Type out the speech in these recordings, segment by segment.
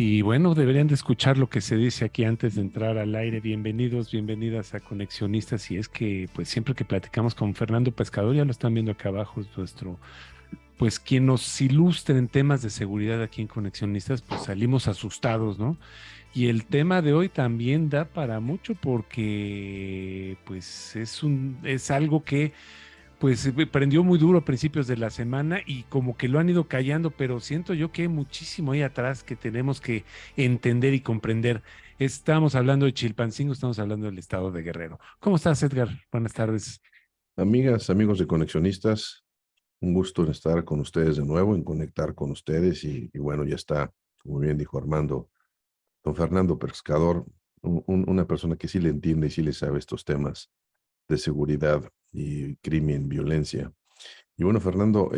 Y bueno, deberían de escuchar lo que se dice aquí antes de entrar al aire. Bienvenidos, bienvenidas a Conexionistas. Y es que, pues siempre que platicamos con Fernando Pescador, ya lo están viendo acá abajo, es nuestro, pues quien nos ilustre en temas de seguridad aquí en Conexionistas, pues salimos asustados, ¿no? Y el tema de hoy también da para mucho porque, pues es algo que pues prendió muy duro a principios de la semana y como que lo han ido callando, pero siento yo que hay muchísimo ahí atrás que tenemos que entender y comprender. Estamos hablando de Chilpancingo, estamos hablando del estado de Guerrero. ¿Cómo estás, Edgar? Buenas tardes. Amigas, amigos de Conexionistas, un gusto en estar con ustedes de nuevo, en conectar con ustedes y bueno, ya está, como bien dijo Armando, don Fernando Pescador, una persona que sí le entiende y sí le sabe estos temas de seguridad y crimen, violencia. Y bueno, Fernando,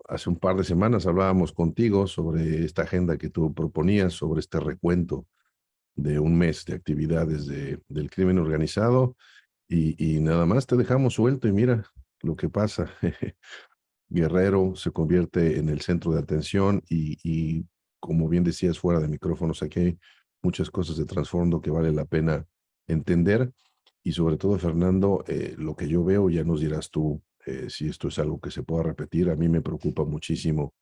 hace un par de semanas hablábamos contigo sobre esta agenda que tú proponías, sobre este recuento de un mes de actividades del crimen organizado y nada más te dejamos suelto y mira lo que pasa. Guerrero se convierte en el centro de atención y como bien decías fuera de micrófonos, aquí hay muchas cosas de trasfondo que vale la pena entender y sobre todo, Fernando, lo que yo veo, ya nos dirás tú si esto es algo que se pueda repetir. A mí me preocupa muchísimo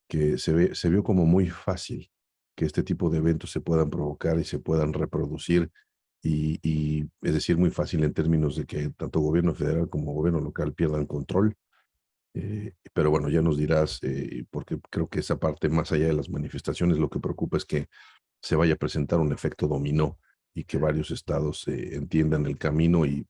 que se vio como muy fácil que este tipo de eventos se puedan provocar y se puedan reproducir y es decir, muy fácil en términos de que tanto gobierno federal como gobierno local pierdan control. Pero bueno, ya nos dirás, porque creo que esa parte, más allá de las manifestaciones, lo que preocupa es que se vaya a presentar un efecto dominó y que varios estados entiendan el camino y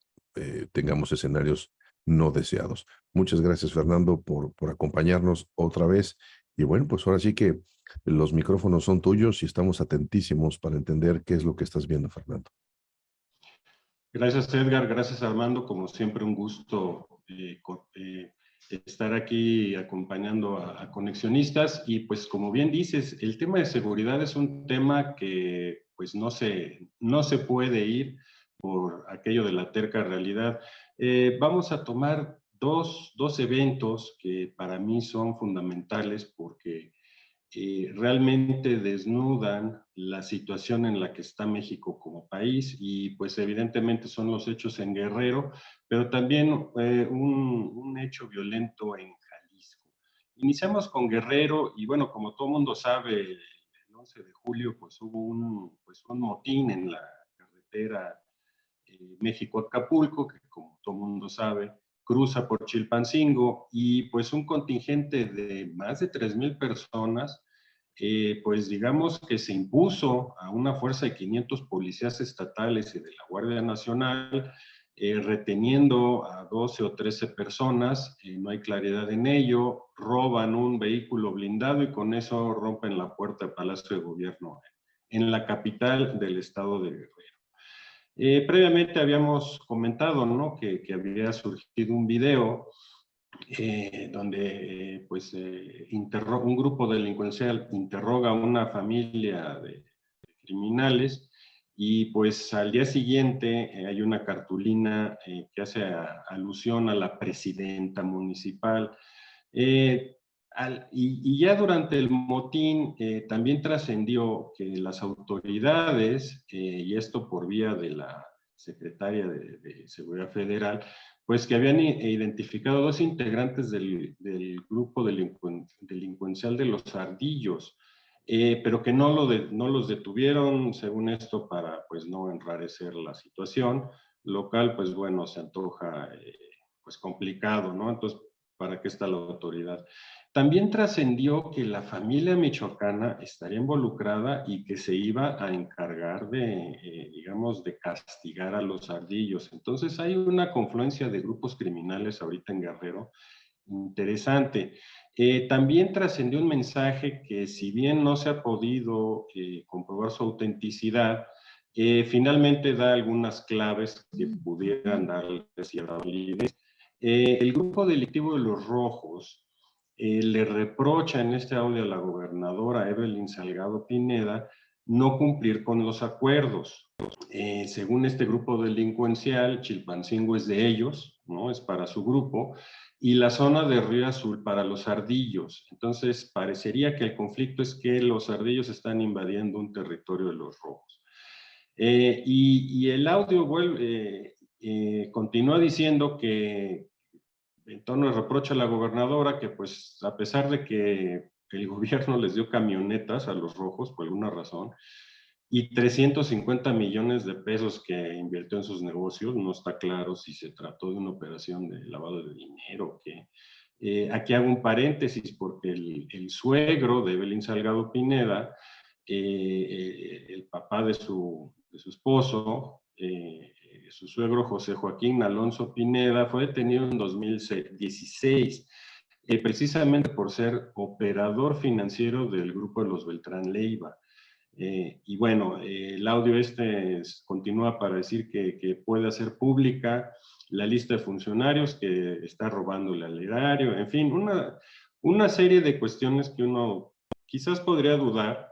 tengamos escenarios no deseados. Muchas gracias, Fernando, por acompañarnos otra vez. Y bueno, pues ahora sí que los micrófonos son tuyos y estamos atentísimos para entender qué es lo que estás viendo, Fernando. Gracias, Edgar. Gracias, Armando. Como siempre, un gusto estar aquí acompañando a conexionistas. Y pues, como bien dices, el tema de seguridad es un tema que pues no se puede ir por aquello de la terca realidad. Vamos a tomar dos eventos que para mí son fundamentales porque realmente desnudan la situación en la que está México como país y pues evidentemente son los hechos en Guerrero, pero también un hecho violento en Jalisco. Iniciamos con Guerrero y bueno, como todo mundo sabe, el 11 de julio pues hubo un motín en la carretera México-Acapulco, que como todo mundo sabe, cruza por Chilpancingo y pues un contingente de más de 3,000 personas, pues digamos que se impuso a una fuerza de 500 policías estatales y de la Guardia Nacional, reteniendo a 12 o 13 personas, no hay claridad en ello, roban un vehículo blindado y con eso rompen la puerta del Palacio de Gobierno en la capital del estado de Guerrero. Previamente habíamos comentado, ¿no?, que había surgido un video donde un grupo delincuencial interroga a una familia de criminales y pues al día siguiente hay una cartulina que hace alusión a la presidenta municipal. Eh, y ya durante el motín también trascendió que las autoridades, y esto por vía de la secretaria de Seguridad Federal, pues que habían identificado dos integrantes del grupo delincuencial de los Ardillos, pero que no los detuvieron, según esto, para pues no enrarecer la situación, lo cual pues bueno, se antoja pues complicado, ¿no? Entonces, ¿para qué está la autoridad? También trascendió que la familia michoacana estaría involucrada y que se iba a encargar digamos, de castigar a los ardillos. Entonces hay una confluencia de grupos criminales ahorita en Guerrero interesante. También trascendió un mensaje que si bien no se ha podido comprobar su autenticidad, finalmente da algunas claves que pudieran darle cierta validez. El grupo delictivo de los Rojos le reprocha en este audio a la gobernadora Evelyn Salgado Pineda no cumplir con los acuerdos. Según este grupo delincuencial, Chilpancingo es de ellos, ¿no? Es para su grupo, y la zona de Río Azul para los ardillos. Entonces, parecería que el conflicto es que los ardillos están invadiendo un territorio de los rojos. Y el audio continúa diciendo que, en tono de reproche a la gobernadora, que pues a pesar de que el gobierno les dio camionetas a los rojos por alguna razón, y 350 millones de pesos que invirtió en sus negocios, no está claro si se trató de una operación de lavado de dinero. Aquí hago un paréntesis porque el suegro de Evelyn Salgado Pineda, el papá de su esposo, su suegro José Joaquín Alonso Pineda, fue detenido en 2016, precisamente por ser operador financiero del grupo de los Beltrán Leiva. Y bueno, el audio continúa para decir que puede hacer pública la lista de funcionarios que está robándole al erario, en fin, una serie de cuestiones que uno quizás podría dudar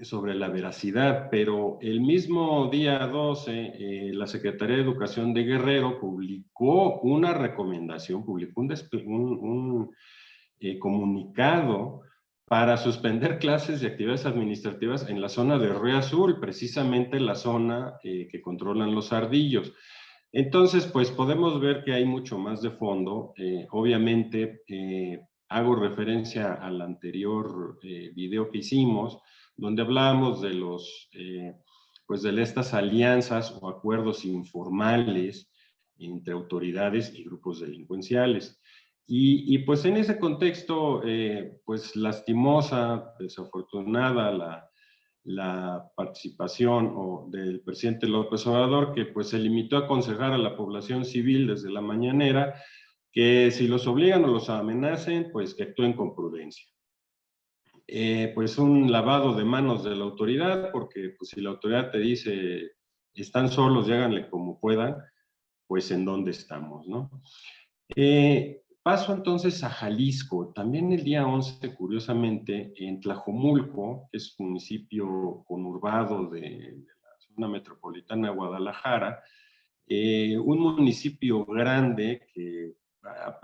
sobre la veracidad, pero el mismo día 12, la Secretaría de Educación de Guerrero publicó una recomendación, publicó un comunicado para suspender clases y actividades administrativas en la zona de Río Azul, precisamente la zona que controlan los ardillos. Entonces, pues podemos ver que hay mucho más de fondo. Obviamente, hago referencia al anterior video que hicimos, donde hablábamos de pues de estas alianzas o acuerdos informales entre autoridades y grupos delincuenciales. Y pues en ese contexto, pues lastimosa, desafortunada la participación del presidente López Obrador, que pues se limitó a aconsejar a la población civil desde la mañanera que si los obligan o los amenacen, pues que actúen con prudencia. Pues un lavado de manos de la autoridad, porque pues si la autoridad te dice están solos y háganle como puedan, pues en dónde estamos, ¿no? Paso entonces a Jalisco. También el día 11, curiosamente, en Tlajomulco, que es un municipio conurbado de la zona metropolitana de Guadalajara, un municipio grande que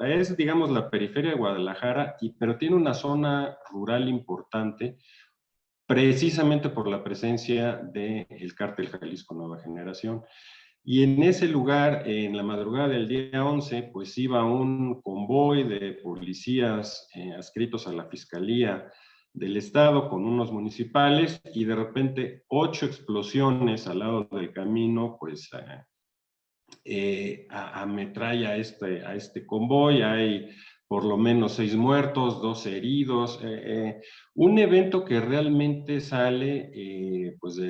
es, digamos, la periferia de Guadalajara, pero tiene una zona rural importante, precisamente por la presencia del Cártel Jalisco Nueva Generación. Y en ese lugar, en la madrugada del día 11, pues iba un convoy de policías adscritos a la Fiscalía del Estado con unos municipales y de repente 8 explosiones al lado del camino, pues ametralla a este convoy. Hay por lo menos 6 muertos, 2 heridos. Un evento que realmente sale pues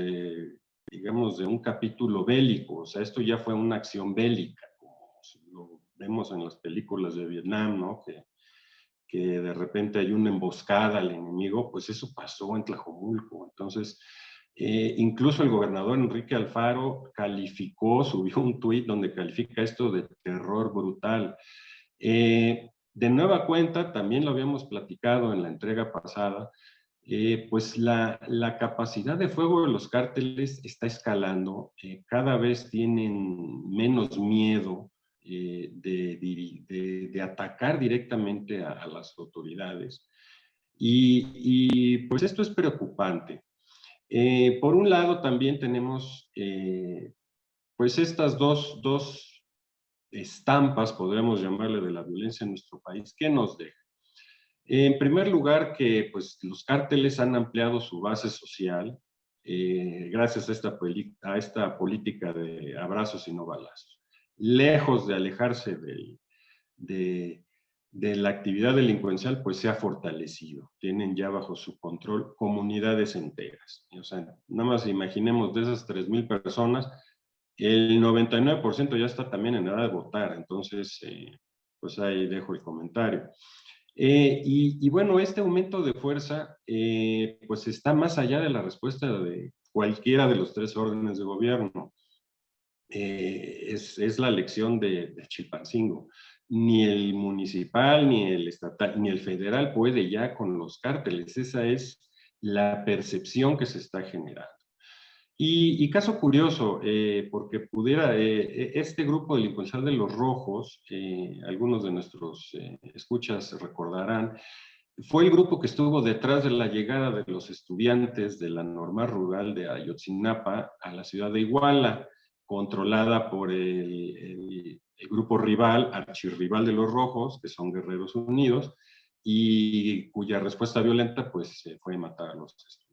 digamos, de un capítulo bélico. O sea, esto ya fue una acción bélica, como lo vemos en las películas de Vietnam, ¿no? Que de repente hay una emboscada al enemigo, pues eso pasó en Tlajomulco. Entonces, incluso el gobernador Enrique Alfaro subió un tuit donde califica esto de terror brutal. De nueva cuenta, también lo habíamos platicado en la entrega pasada, pues la capacidad de fuego de los cárteles está escalando, cada vez tienen menos miedo de atacar directamente a las autoridades. Y pues esto es preocupante. Por un lado también tenemos pues estas dos estampas, podríamos llamarle, de la violencia en nuestro país. ¿Qué nos deja? En primer lugar, que pues, los cárteles han ampliado su base social gracias a esta política de abrazos y no balazos. Lejos de alejarse de la actividad delincuencial, pues se ha fortalecido. Tienen ya bajo su control comunidades enteras. O sea, nada más imaginemos, de esas 3,000 personas, el 99% ya está también en edad de votar. Entonces, pues ahí dejo el comentario. Y bueno, este aumento de fuerza pues está más allá de la respuesta de cualquiera de los 3 órdenes de gobierno. Es la lección de Chilpancingo. Ni el municipal, ni el estatal, ni el federal puede ya con los cárteles. Esa es la percepción que se está generando. Y caso curioso, porque pudiera, este grupo delincuencial de los Rojos, algunos de nuestros escuchas recordarán, fue el grupo que estuvo detrás de la llegada de los estudiantes de la normal rural de Ayotzinapa a la ciudad de Iguala, controlada por el grupo rival, archirrival de los Rojos, que son Guerreros Unidos, y cuya respuesta violenta pues fue matar a los estudiantes.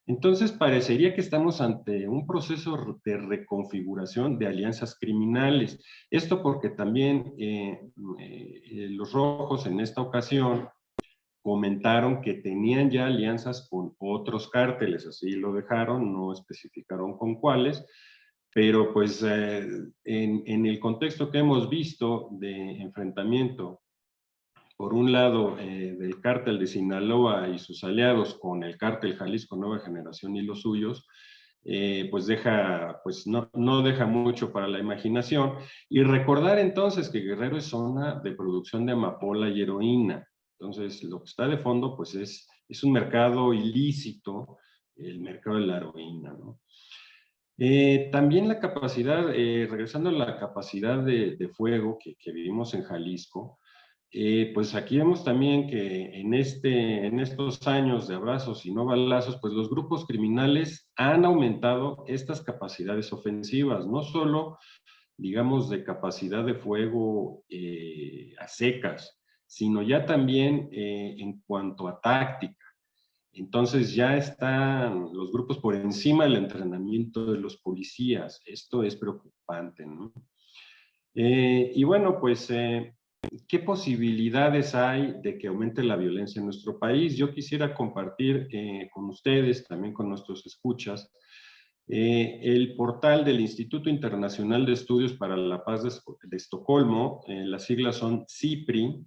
Entonces, parecería que estamos ante un proceso de reconfiguración de alianzas criminales. Esto porque también los Rojos en esta ocasión comentaron que tenían ya alianzas con otros cárteles, así lo dejaron, no especificaron con cuáles, pero pues en el contexto que hemos visto de enfrentamiento, por un lado, del cártel de Sinaloa y sus aliados con el cártel Jalisco Nueva Generación y los suyos, pues no deja mucho para la imaginación. Y recordar entonces que Guerrero es zona de producción de amapola y heroína. Entonces, lo que está de fondo, pues es un mercado ilícito, el mercado de la heroína, ¿no? También la capacidad, regresando a la capacidad de fuego que vivimos en Jalisco, pues aquí vemos también que en estos años de abrazos y no balazos, pues los grupos criminales han aumentado estas capacidades ofensivas, no solo, digamos, de capacidad de fuego a secas, sino ya también en cuanto a táctica. Entonces ya están los grupos por encima del entrenamiento de los policías. Esto es preocupante, ¿no? Y bueno, pues ¿qué posibilidades hay de que aumente la violencia en nuestro país? Yo quisiera compartir con ustedes, también con nuestros escuchas, el portal del Instituto Internacional de Estudios para la Paz de Estocolmo. Las siglas son CIPRI,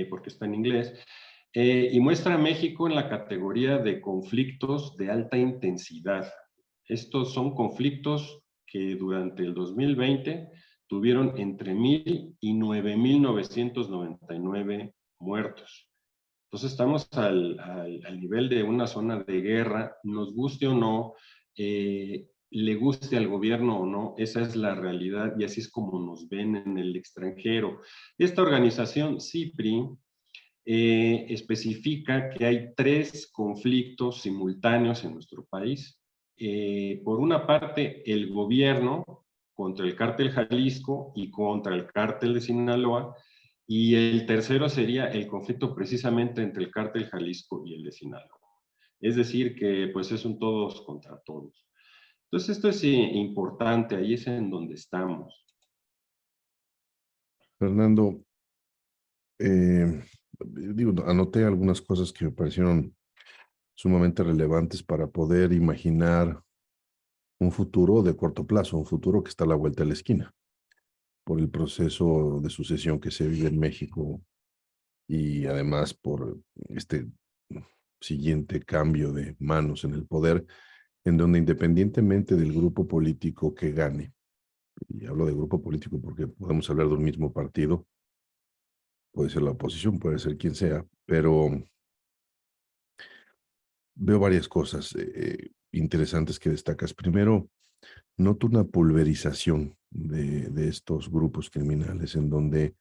porque está en inglés, y muestra a México en la categoría de conflictos de alta intensidad. Estos son conflictos que durante el 2020 tuvieron entre 1,000 y 9,999 muertos. Entonces estamos al nivel de una zona de guerra, nos guste o no, le guste al gobierno o no, esa es la realidad y así es como nos ven en el extranjero. Esta organización, CIPRI, especifica que hay 3 conflictos simultáneos en nuestro país. Por una parte, el gobierno contra el cártel Jalisco y contra el cártel de Sinaloa, y el tercero sería el conflicto precisamente entre el cártel Jalisco y el de Sinaloa. Es decir, que pues es un todos contra todos. Entonces esto es importante, ahí es en donde estamos. Fernando, anoté algunas cosas que me parecieron sumamente relevantes para poder imaginar un futuro de corto plazo, un futuro que está a la vuelta de la esquina, por el proceso de sucesión que se vive en México y además por este siguiente cambio de manos en el poder, en donde independientemente del grupo político que gane, y hablo de grupo político porque podemos hablar de un mismo partido, puede ser la oposición, puede ser quien sea, pero veo varias cosas interesantes que destacas. Primero, noto una pulverización de estos grupos criminales en donde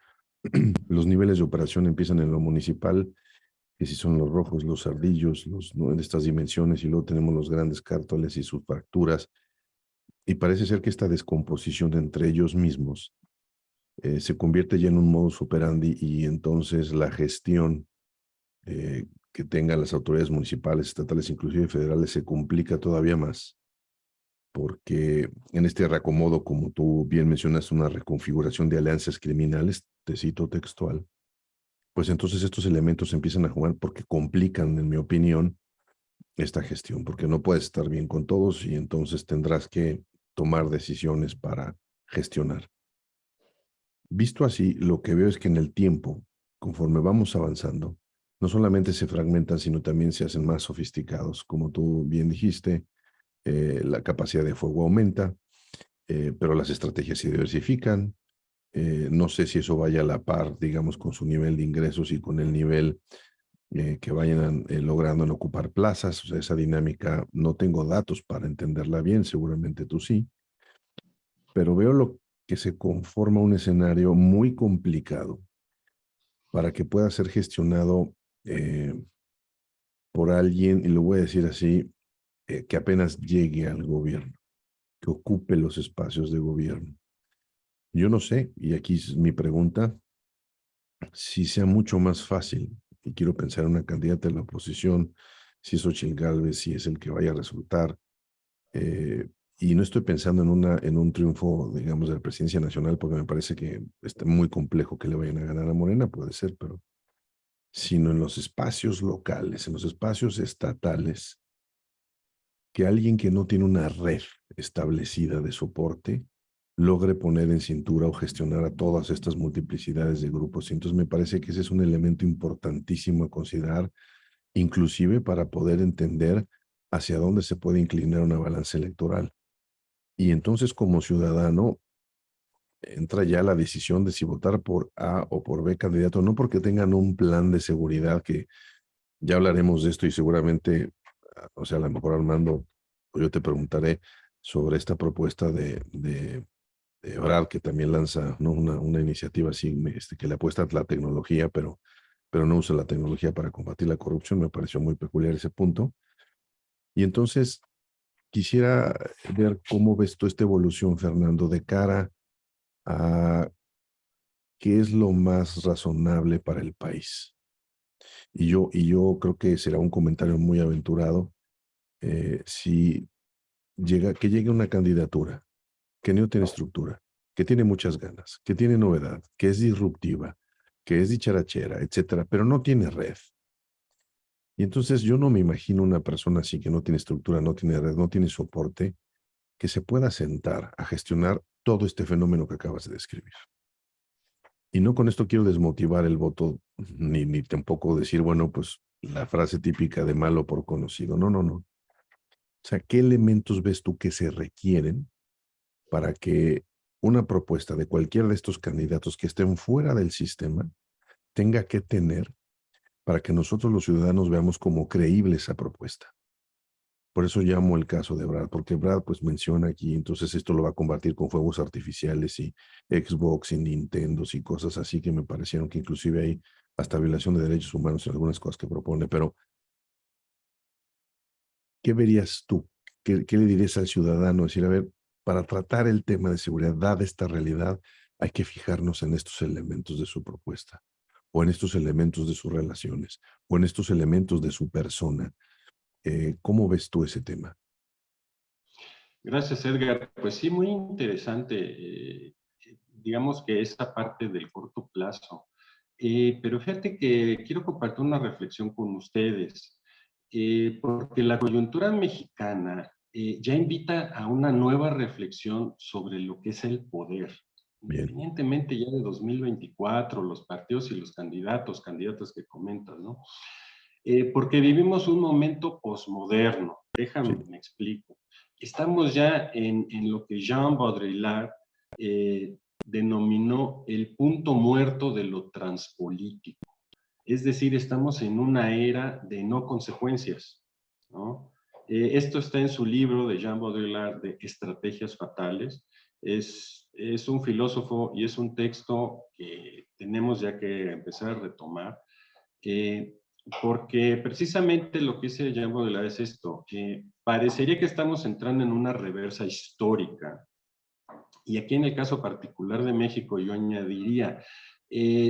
los niveles de operación empiezan en lo municipal, que si son los rojos, los ardillos, ¿no? En estas dimensiones, y luego tenemos los grandes cárteles y sus fracturas, y parece ser que esta descomposición entre ellos mismos se convierte ya en un modus operandi, y entonces la gestión que tengan las autoridades municipales, estatales, inclusive federales, se complica todavía más, porque en este reacomodo, como tú bien mencionas, una reconfiguración de alianzas criminales, te cito textual, pues entonces estos elementos empiezan a jugar porque complican, en mi opinión, esta gestión, porque no puedes estar bien con todos y entonces tendrás que tomar decisiones para gestionar. Visto así, lo que veo es que en el tiempo, conforme vamos avanzando, no solamente se fragmentan, sino también se hacen más sofisticados. Como tú bien dijiste, la capacidad de fuego aumenta, pero las estrategias se diversifican. No sé si eso vaya a la par, digamos, con su nivel de ingresos y con el nivel que vayan logrando en ocupar plazas. O sea, esa dinámica no tengo datos para entenderla bien, seguramente tú sí, pero veo lo que se conforma un escenario muy complicado para que pueda ser gestionado eh, por alguien, y lo voy a decir así, que apenas llegue al gobierno, que ocupe los espacios de gobierno. Yo no sé, y aquí es mi pregunta, si sea mucho más fácil, y quiero pensar en una candidata de la oposición, si es Xochitl Gálvez, si es el que vaya a resultar, eh, y no estoy pensando en un triunfo, digamos, de la presidencia nacional, porque me parece que está muy complejo que le vayan a ganar a Morena, puede ser, pero sino en los espacios locales, en los espacios estatales, que alguien que no tiene una red establecida de soporte logre poner en cintura o gestionar a todas estas multiplicidades de grupos. Y entonces me parece que ese es un elemento importantísimo a considerar, inclusive para poder entender hacia dónde se puede inclinar una balanza electoral. Y entonces como ciudadano entra ya la decisión de si votar por A o por B candidato, no porque tengan un plan de seguridad, que ya hablaremos de esto y seguramente, o sea, a lo mejor Armando, o yo te preguntaré sobre esta propuesta de Ebrard, que también lanza, ¿no?, una iniciativa así, que le apuesta a la tecnología, pero no usa la tecnología para combatir la corrupción. Me pareció muy peculiar ese punto. Y entonces quisiera ver cómo ves tú esta evolución, Fernando, de cara a qué es lo más razonable para el país. Y yo creo que será un comentario muy aventurado, si que llegue una candidatura que no tiene estructura, que tiene muchas ganas, que tiene novedad, que es disruptiva, que es dicharachera, etcétera, pero no tiene red. Y entonces yo no me imagino una persona así, que no tiene estructura, no tiene red, no tiene soporte, que se pueda sentar a gestionar todo este fenómeno que acabas de describir. Y no con esto quiero desmotivar el voto, ni tampoco decir, bueno, pues la frase típica de malo por conocido. No, no, no. O sea, ¿qué elementos ves tú que se requieren para que una propuesta de cualquiera de estos candidatos que estén fuera del sistema tenga que tener para que nosotros los ciudadanos veamos como creíble esa propuesta? Por eso llamo el caso de Brad, porque Brad pues menciona aquí, entonces esto lo va a combatir con fuegos artificiales y Xbox y Nintendo y cosas así, que me parecieron que inclusive hay hasta violación de derechos humanos en algunas cosas que propone. Pero ¿qué verías tú? ¿Qué le dirías al ciudadano? Decir, a ver, para tratar el tema de seguridad, dada esta realidad, hay que fijarnos en estos elementos de su propuesta, o en estos elementos de sus relaciones, o en estos elementos de su persona. ¿Cómo ves tú ese tema? Gracias, Edgar. Pues sí, muy interesante. Digamos que esa parte del corto plazo. Pero fíjate que quiero compartir una reflexión con ustedes, porque la coyuntura mexicana ya invita a una nueva reflexión sobre lo que es el poder. Bien, Independientemente ya de 2024, los partidos y los candidatas que comentan, ¿no? Porque vivimos un momento posmoderno. sí, Déjame, me explico. Estamos ya en lo que Jean Baudrillard denominó el punto muerto de lo transpolítico. Es decir, estamos en una era de no consecuencias, ¿no? Esto está en su libro de Jean Baudrillard de Estrategias Fatales. Es un filósofo y es un texto que tenemos ya que empezar a retomar, eh, porque precisamente lo que dice Jean Baudrillard es esto, que parecería que estamos entrando en una reversa histórica. Y aquí en el caso particular de México yo añadiría,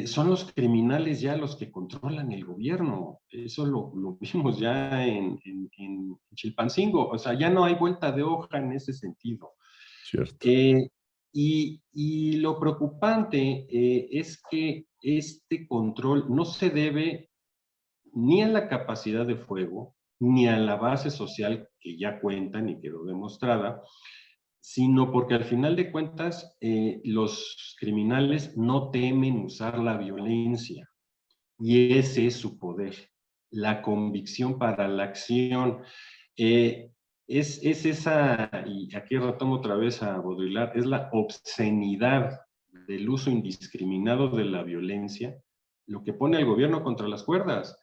son los criminales ya los que controlan el gobierno. Eso lo vimos ya en Chilpancingo. O sea, ya no hay vuelta de hoja en ese sentido. cierto. Eh, y lo preocupante es que este control no se debe ni a la capacidad de fuego, ni a la base social que ya cuentan y quedó demostrada, sino porque al final de cuentas los criminales no temen usar la violencia y ese es su poder, la convicción para la acción. Eh, es esa, y aquí retomo otra vez a Baudrillard, es la obscenidad del uso indiscriminado de la violencia, lo que pone al gobierno contra las cuerdas.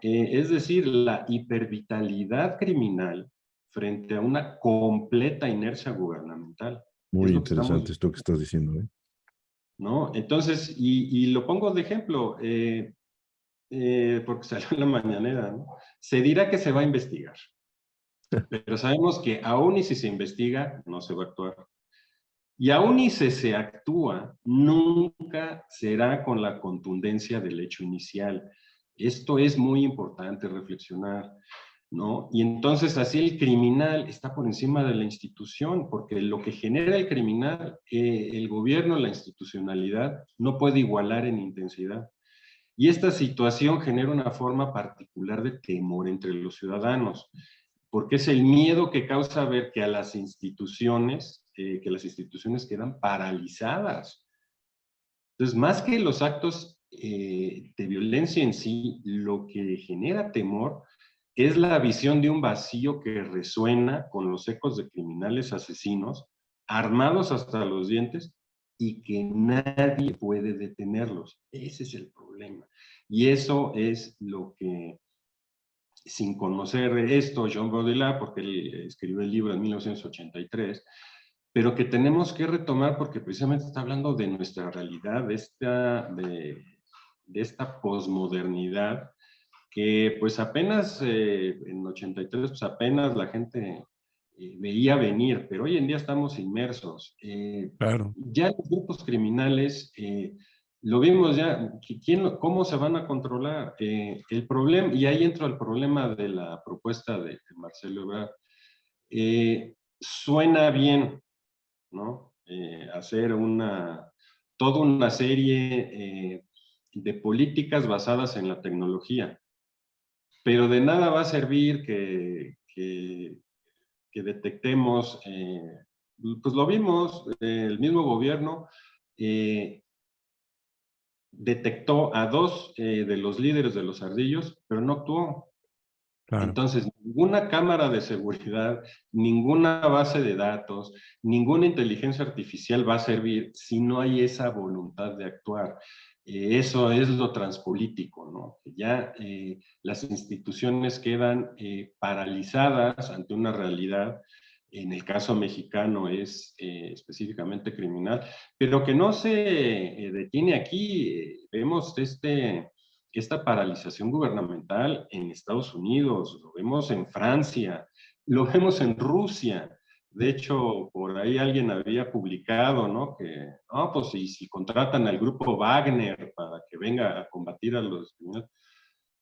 Es decir, la hipervitalidad criminal frente a una completa inercia gubernamental. Es Muy lo que estamos interesante esto que estás diciendo, ¿eh? ¿no? Entonces, y lo pongo de ejemplo, porque salió en la mañanera, ¿no? Se dirá que se va a investigar, pero sabemos que aún y si se investiga, no se va a actuar. Y aún y si se actúa, nunca será con la contundencia del hecho inicial. Esto es muy importante reflexionar, ¿no? Y entonces así el criminal está por encima de la institución, porque lo que genera el criminal, el gobierno, la institucionalidad, no puede igualar en intensidad. Y esta situación genera una forma particular de temor entre los ciudadanos, porque es el miedo que causa ver que a que las instituciones quedan paralizadas. Entonces, más que los actos de violencia en sí, lo que genera temor es la visión de un vacío que resuena con los ecos de criminales asesinos, armados hasta los dientes, y que nadie puede detenerlos. Ese es el problema. Y eso es lo que, sin conocer esto, Jean Baudrillard, porque él escribió el libro en 1983, pero que tenemos que retomar porque precisamente está hablando de nuestra realidad, de esta posmodernidad que pues apenas en 83, pues apenas la gente veía venir, pero hoy en día estamos inmersos. Claro, Ya los grupos criminales, lo vimos ya, ¿cómo se van a controlar? El problema, y ahí entra el problema de la propuesta de Marcelo Ebrard. Suena bien, ¿no? Hacer toda una serie de políticas basadas en la tecnología, pero de nada va a servir que detectemos, pues lo vimos, el mismo gobierno eh, detectó a dos de los líderes de los ardillos, pero no actuó. claro. Entonces, ninguna cámara de seguridad, ninguna base de datos, ninguna inteligencia artificial va a servir si no hay esa voluntad de actuar. Eso es lo transpolítico, ¿no? Que ya las instituciones quedan paralizadas ante una realidad, en el caso mexicano es específicamente criminal, pero que no se detiene aquí. Vemos esta paralización gubernamental en Estados Unidos, lo vemos en Francia, lo vemos en Rusia. De hecho, por ahí alguien había publicado, ¿no? Que, no, pues si contratan al grupo Wagner para que venga a combatir a los criminales.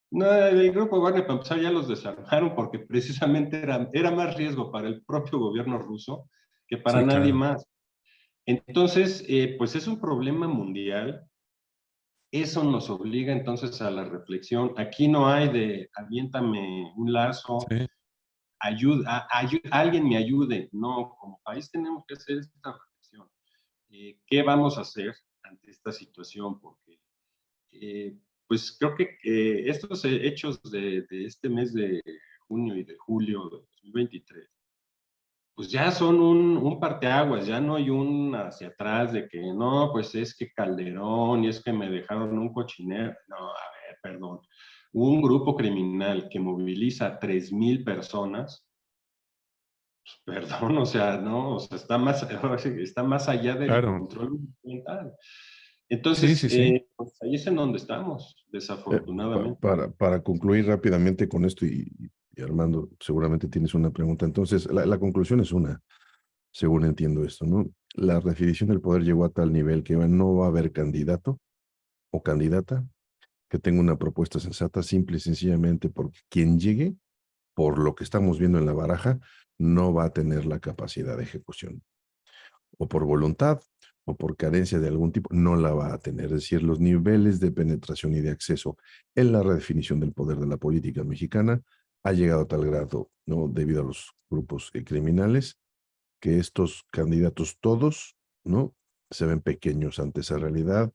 No, el grupo Wagner, para empezar, ya los desarmaron porque precisamente era más riesgo para el propio gobierno ruso que para Sí, nadie claro. más. Entonces, pues es un problema mundial. Eso nos obliga entonces a la reflexión. Aquí no hay de aviéntame un lazo, Sí, alguien me ayude. No, como país tenemos que hacer esta reflexión. ¿Qué vamos a hacer ante esta situación? Porque pues creo que estos hechos de este mes de junio y de julio de 2023 pues ya son un parteaguas, ya no hay un hacia atrás de que no, pues es que Calderón y es que me dejaron un cochinero. No, a ver, perdón. Un grupo criminal que moviliza a 3,000 personas, perdón, o sea, no, o sea, está más allá del claro. control gubernamental. Sí, Entonces, sí, sí. pues ahí es en donde estamos, Eh, desafortunadamente. para concluir rápidamente con esto, y Armando, seguramente tienes una pregunta. Entonces, la conclusión es una, según entiendo esto, ¿no? La definición del poder llegó a tal nivel que no va a haber candidato o candidata que tenga una propuesta sensata, simple y sencillamente porque quien llegue, por lo que estamos viendo en la baraja, no va a tener la capacidad de ejecución. O por voluntad, o por carencia de algún tipo, no la va a tener. Es decir, los niveles de penetración y de acceso en la redefinición del poder de la política mexicana ha llegado a tal grado, ¿no? Debido a los grupos criminales, que estos candidatos todos, ¿no? Se ven pequeños ante esa realidad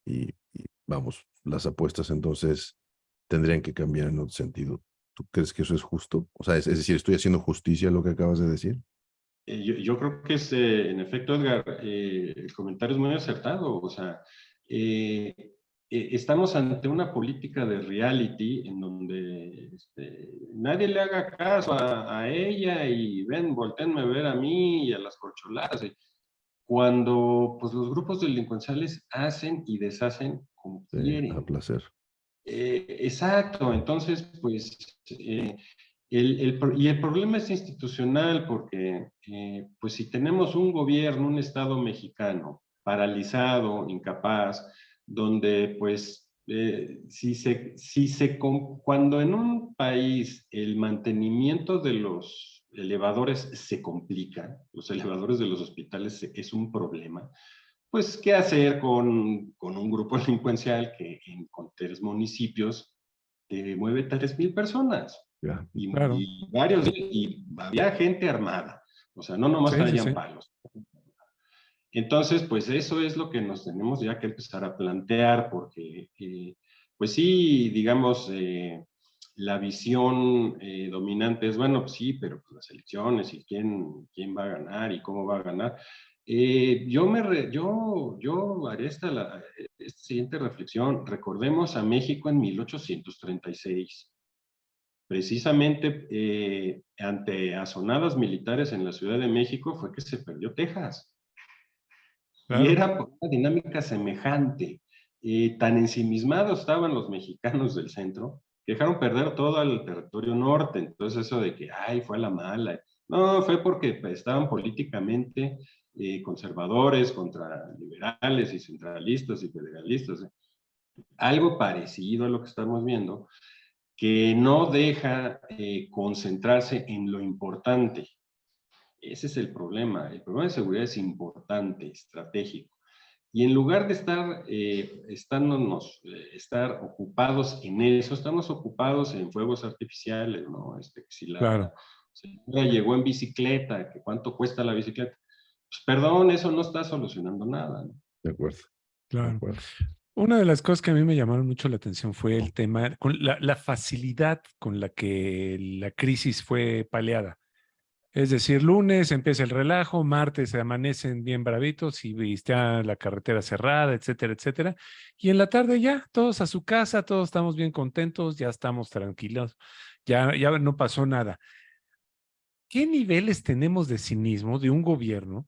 y vamos, las apuestas entonces tendrían que cambiar en otro sentido. ¿Tú crees que eso es justo? O sea, es decir, ¿estoy haciendo justicia a lo que acabas de decir? Yo creo que en efecto, Edgar, el comentario es muy acertado. O sea, estamos ante una política de reality en donde nadie le haga caso a ella y ven, voltéenme a ver a mí y a las corcholatas. Cuando pues, los grupos delincuenciales hacen y deshacen como A quieren. placer. Exacto, entonces, pues, y el problema es institucional porque, pues, si tenemos un gobierno, un Estado mexicano paralizado, incapaz, donde, pues, cuando en un país el mantenimiento de los elevadores se complica, los elevadores de los hospitales es un problema, pues, ¿qué hacer con un grupo delincuencial que con 3 municipios mueve 3,000 personas? Ya. Claro. Y había gente armada, o sea, no nomás Sí, sí, traían sí. palos. Entonces, pues eso es lo que nos tenemos ya que empezar a plantear, porque, pues sí, digamos, la visión dominante es, bueno, pues sí, pero pues las elecciones y quién va a ganar y cómo va a ganar. Yo haré esta siguiente reflexión. Recordemos a México en 1836. Precisamente ante azonadas militares en la Ciudad de México fue que se perdió Texas. Y Claro. era por una dinámica semejante. Tan ensimismados estaban los mexicanos del centro que dejaron perder todo el territorio norte. Entonces eso de que, ay, fue a la mala. No, fue porque pues, estaban políticamente conservadores contra liberales y centralistas y federalistas. Algo parecido a lo que estamos viendo, que no deja concentrarse en lo importante. Ese es el problema. El problema de seguridad es importante, estratégico. Y en lugar de estar ocupados en eso, estamos ocupados en fuegos artificiales, ¿no? Si la Claro. señora llegó en bicicleta, que cuánto cuesta la bicicleta. Pues perdón, eso no está solucionando nada, ¿no? De acuerdo. De Claro. acuerdo. Una de las cosas que a mí me llamaron mucho la atención fue el tema, con la facilidad con la que la crisis fue paliada. Es decir, lunes empieza el relajo, martes se amanecen bien bravitos y está la carretera cerrada, etcétera, etcétera. Y en la tarde ya, todos a su casa, todos estamos bien contentos, ya estamos tranquilos, ya no pasó nada. ¿Qué niveles tenemos de cinismo de un gobierno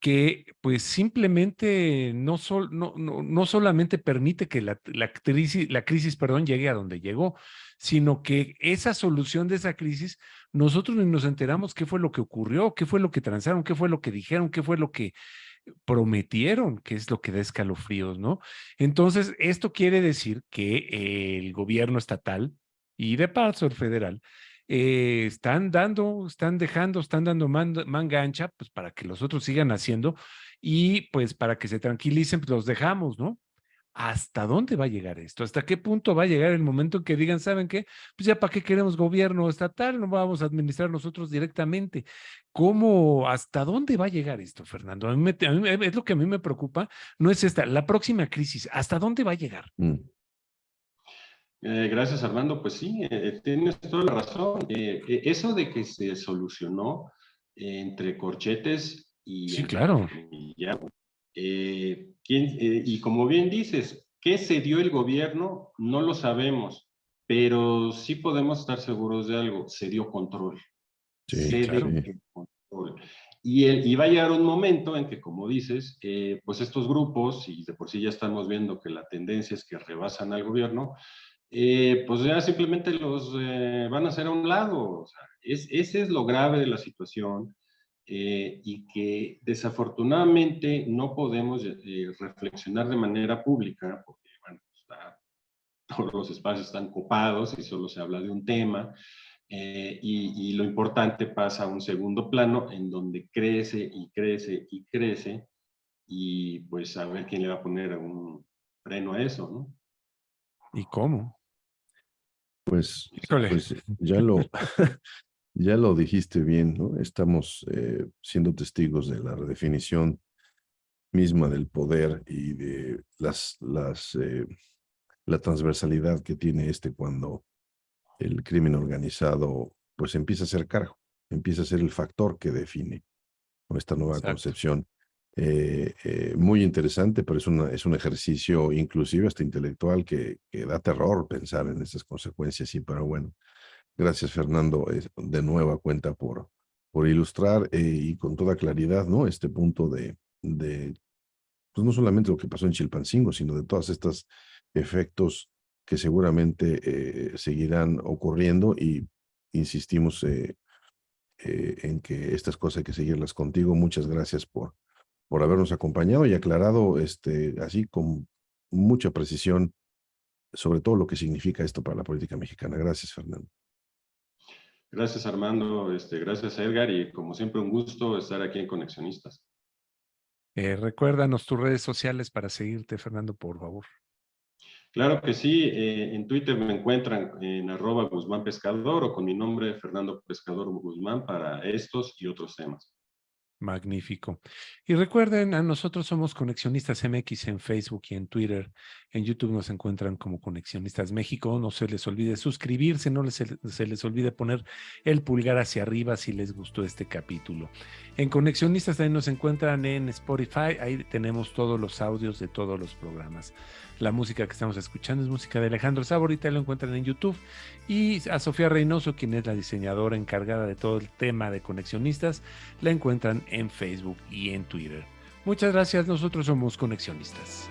que pues simplemente no solamente permite que la crisis, perdón, llegue a donde llegó, sino que esa solución de esa crisis, nosotros ni nos enteramos qué fue lo que ocurrió, qué fue lo que transaron, qué fue lo que dijeron, qué fue lo que prometieron, que es lo que da escalofríos, ¿no? Entonces, esto quiere decir que el gobierno estatal y de paso el federal están dando manga ancha, pues para que los otros sigan haciendo y pues para que se tranquilicen, pues los dejamos, ¿no? ¿Hasta dónde va a llegar esto? ¿Hasta qué punto va a llegar el momento en que digan, ¿saben qué? Pues ya para qué queremos gobierno estatal, no vamos a administrar nosotros directamente. ¿Cómo, hasta dónde va a llegar esto, Fernando? Es lo que a mí me preocupa, no es esta, la próxima crisis, ¿hasta dónde va a llegar? Gracias, Armando. Pues sí, tienes toda la razón. Eso de que se solucionó entre corchetes y Sí, entre claro, entrecomillado. Y como bien dices, ¿qué se dio el gobierno? No lo sabemos, pero sí podemos estar seguros de algo, se dio control. sí, Se dio claro. control. Y va a llegar un momento en que, como dices, pues estos grupos, y de por sí ya estamos viendo que la tendencia es que rebasan al gobierno, pues ya simplemente los van a hacer a un lado. O sea, ese es lo grave de la situación y que desafortunadamente no podemos reflexionar de manera pública porque, bueno, todos los espacios están copados y solo se habla de un tema y lo importante pasa a un segundo plano en donde crece y crece y crece y pues a ver quién le va a poner un freno a eso, ¿no? ¿Y cómo? Pues, Híjole, pues ya lo dijiste bien, ¿no? Estamos siendo testigos de la redefinición misma del poder y de la transversalidad que tiene cuando el crimen organizado pues empieza a ser cargo, empieza a ser el factor que define, ¿no? Esta nueva exacto. concepción. muy interesante, pero es un ejercicio inclusive hasta intelectual que da terror pensar en estas consecuencias, sí, pero bueno, gracias Fernando, de nueva cuenta por ilustrar y con toda claridad, ¿no? Este punto pues no solamente lo que pasó en Chilpancingo, sino de todos estos efectos que seguramente seguirán ocurriendo y insistimos en que estas cosas hay que seguirlas contigo. Muchas gracias por habernos acompañado y aclarado así con mucha precisión sobre todo lo que significa esto para la política mexicana. Gracias, Fernando. Gracias, Armando. Gracias, Edgar. Y como siempre, un gusto estar aquí en Conexionistas. Recuérdanos tus redes sociales para seguirte, Fernando, por favor. Claro que sí. En Twitter me encuentran en @Guzmán Pescador o con mi nombre, Fernando Pescador Guzmán, para estos y otros temas. Magnífico. Y recuerden, a nosotros somos Conexionistas MX en Facebook y en Twitter. En YouTube nos encuentran como Conexionistas México. No se les olvide suscribirse, no se les olvide poner el pulgar hacia arriba si les gustó este capítulo. En Conexionistas también nos encuentran en Spotify. Ahí tenemos todos los audios de todos los programas. La música que estamos escuchando es música de Alejandro Sabo. Ahorita lo encuentran en YouTube. Y a Sofía Reynoso, quien es la diseñadora encargada de todo el tema de Conexionistas, la encuentran en Facebook y en Twitter. Muchas gracias, nosotros somos Conexionistas.